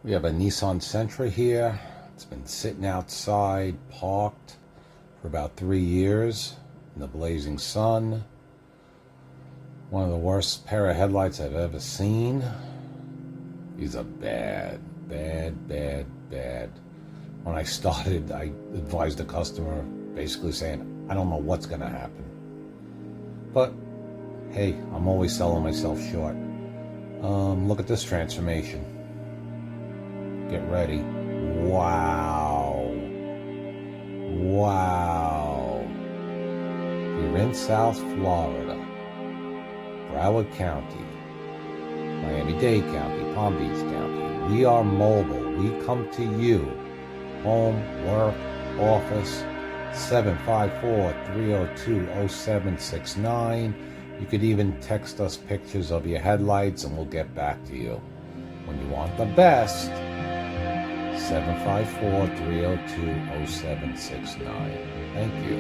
We have a Nissan Sentra here. It's been sitting outside, parked for about 3 years in the blazing sun. One of the worst pair of headlights I've ever seen. These are bad. When I started, I advised the customer, basically saying, I don't know what's going to happen. But, hey, I'm always selling myself short. Look at this transformation. Get ready. Wow. If you're in South Florida, Broward County, Miami-Dade County, Palm Beach County, we are mobile. We come to you. Home, work, office, 754-302-0769. You could even text us pictures of your headlights and we'll get back to you. When you want the best, 754-302-0769. Thank you.